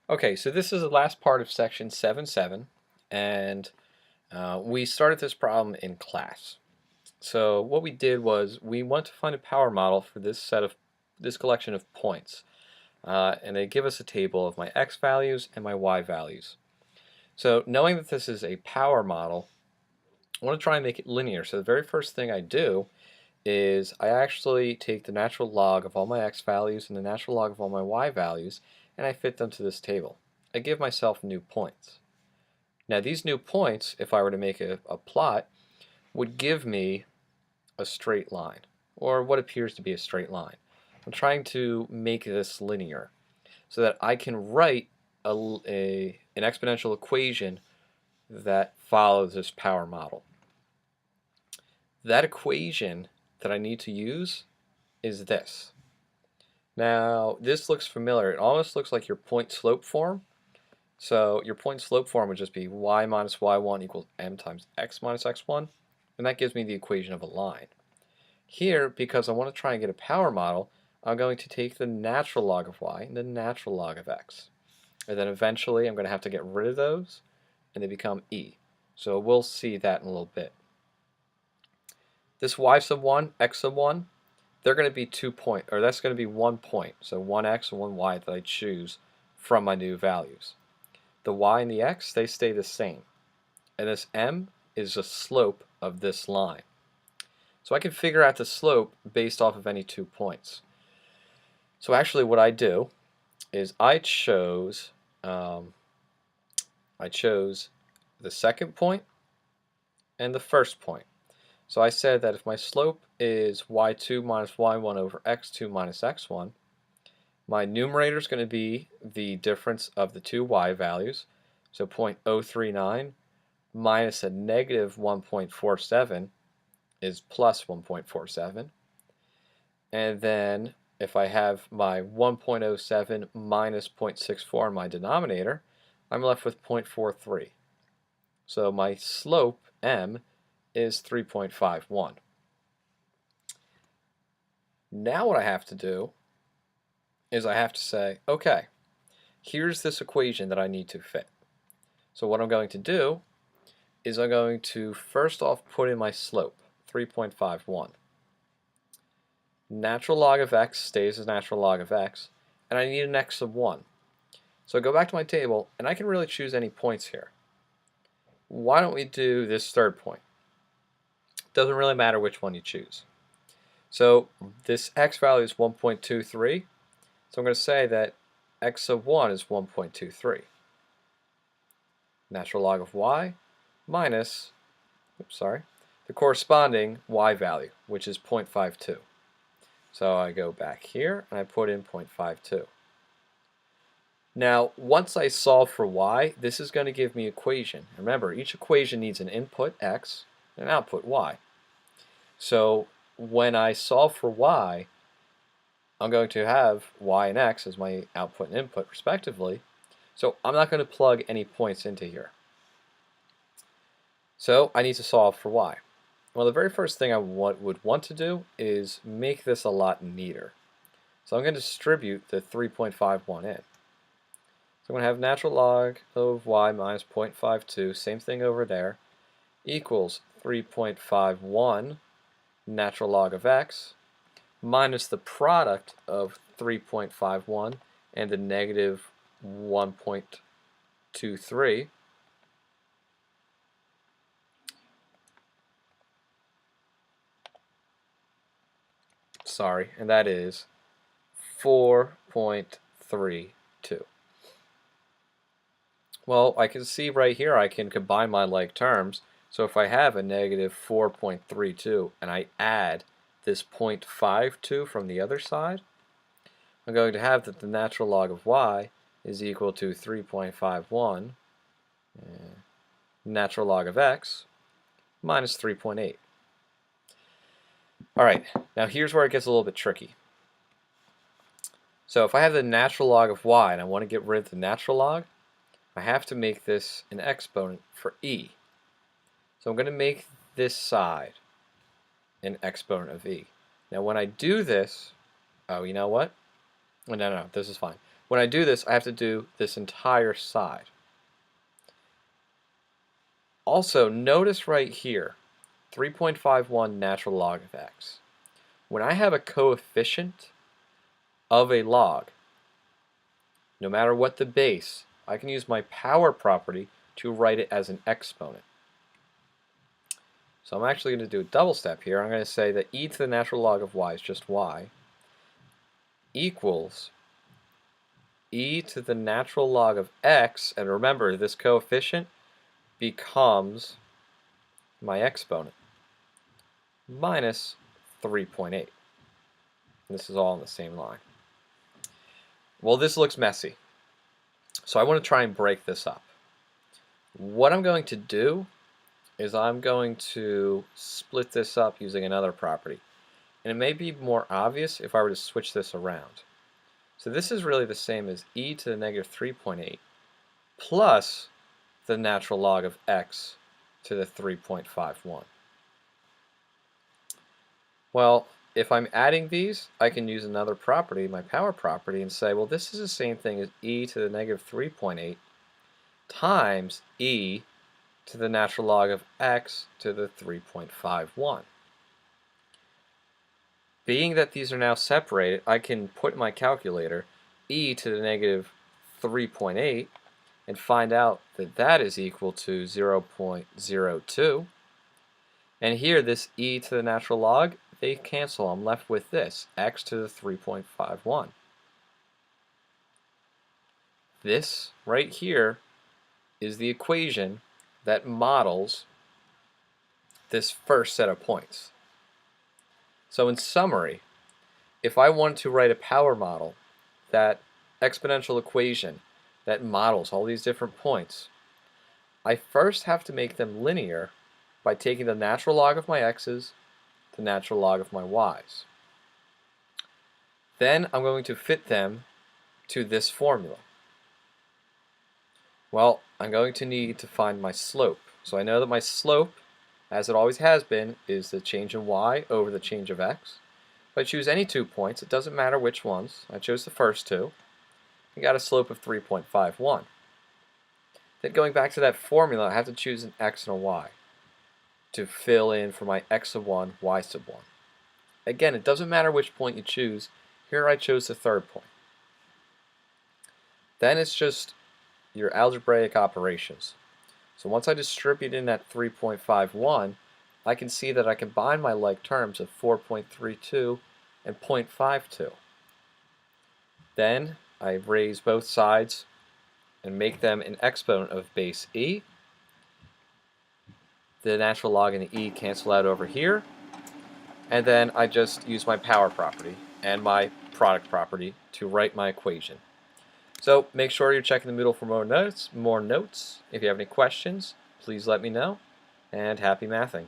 Okay, so this is the last part of section 7.7, and we started this problem in class. So what we did was we want to find a power model for this collection of points, and they give us a table of my x values and my y values. So knowing that this is a power model, I want to try and make it linear. So the very first thing I do is I actually take the natural log of all my x values and the natural log of all my y values, and I fit them to this table. I give myself new points. Now these new points, if I were to make a plot, would give me a straight line, or what appears to be a straight line. I'm trying to make this linear so that I can write an exponential equation that follows this power model. That equation that I need to use is this. Now, this looks familiar. It almost looks like your point-slope form. So your point-slope form would just be y minus y1 equals m times x minus x1, and that gives me the equation of a line. Here, because I want to try and get a power model, I'm going to take the natural log of y and the natural log of x. And then eventually I'm going to have to get rid of those, and they become e. So we'll see that in a little bit. This y sub 1, x sub 1, they're going to be that's going to be 1 point. So 1x and 1y that I choose from my new values. The y and the x, they stay the same. And this m is the slope of this line. So I can figure out the slope based off of any 2 points. So actually what I do is I chose the second point and the first point. So I said that if my slope is y2 minus y1 over x2 minus x1, my numerator is going to be the difference of the two y values, so 0.039 minus a negative 1.47 is plus 1.47. And then if I have my 1.07 minus 0.64 in my denominator, I'm left with 0.43. So my slope, m, is 3.51. Now what I have to do is I have to say, okay, here's this equation that I need to fit. So what I'm going to do is I'm going to first off put in my slope, 3.51. Natural log of x stays as natural log of x, and I need an x sub 1. So I go back to my table, and I can really choose any points here. Why don't we do this third point? Doesn't really matter which one you choose. So this x value is 1.23, so I'm going to say that x sub 1 is 1.23. Natural log of y minus, the corresponding y value, which is 0.52. So I go back here and I put in 0.52. Now, once I solve for y, this is going to give me an equation. Remember, each equation needs an input x and an output y. So when I solve for y, I'm going to have y and x as my output and input respectively. So I'm not going to plug any points into here. So I need to solve for y. Well, the very first thing I would want to do is make this a lot neater. So I'm going to distribute the 3.51 in. So I'm going to have natural log of y minus 0.52, same thing over there, equals 3.51 natural log of x minus the product of 3.51 and the negative 1.23. And that is 4.32. Well, I can see right here I can combine my like terms. So if I have a negative 4.32 and I add this 0.52 from the other side, I'm going to have that the natural log of y is equal to 3.51 natural log of x minus 3.8. Alright, now here's where it gets a little bit tricky. So if I have the natural log of y and I want to get rid of the natural log, I have to make this an exponent for e. So I'm going to make this side an exponent of e. Now when I do this, oh, you know what? Oh, no, this is fine. When I do this, I have to do this entire side. Also, notice right here, 3.51 natural log of x. When I have a coefficient of a log, no matter what the base, I can use my power property to write it as an exponent. So I'm actually going to do a double step here. I'm going to say that e to the natural log of y is just y equals e to the natural log of x, and remember this coefficient becomes my exponent, minus 3.8. This is all in the same line. Well, this looks messy, so I want to try and break this up. What I'm going to do is I'm going to split this up using another property. And it may be more obvious if I were to switch this around. So this is really the same as e to the negative 3.8 plus the natural log of x to the 3.51. Well, if I'm adding these, I can use another property, my power property, and say, well, this is the same thing as e to the negative 3.8 times e to the natural log of x to the 3.51. Being that these are now separated, I can put in my calculator e to the negative 3.8 and find out that that is equal to 0.02. And here, this e to the natural log, they cancel. I'm left with this, x to the 3.51. This right here is the equation that models this first set of points. So in summary, if I wanted to write a power model, that exponential equation that models all these different points, I first have to make them linear by taking the natural log of my x's, the natural log of my y's. Then I'm going to fit them to this formula. Well, I'm going to need to find my slope. So I know that my slope, as it always has been, is the change in y over the change of x. If I choose any 2 points, it doesn't matter which ones. I chose the first two. I got a slope of 3.51. Then going back to that formula, I have to choose an x and a y to fill in for my x sub 1, y sub 1. Again, it doesn't matter which point you choose. Here I chose the third point. Then it's just your algebraic operations. So once I distribute in that 3.51, I can see that I combine my like terms of 4.32 and 0.52. Then I raise both sides and make them an exponent of base e. The natural log and the e cancel out over here. And then I just use my power property and my product property to write my equation. So make sure you're checking the Moodle for more notes. If you have any questions, please let me know. And happy mathing.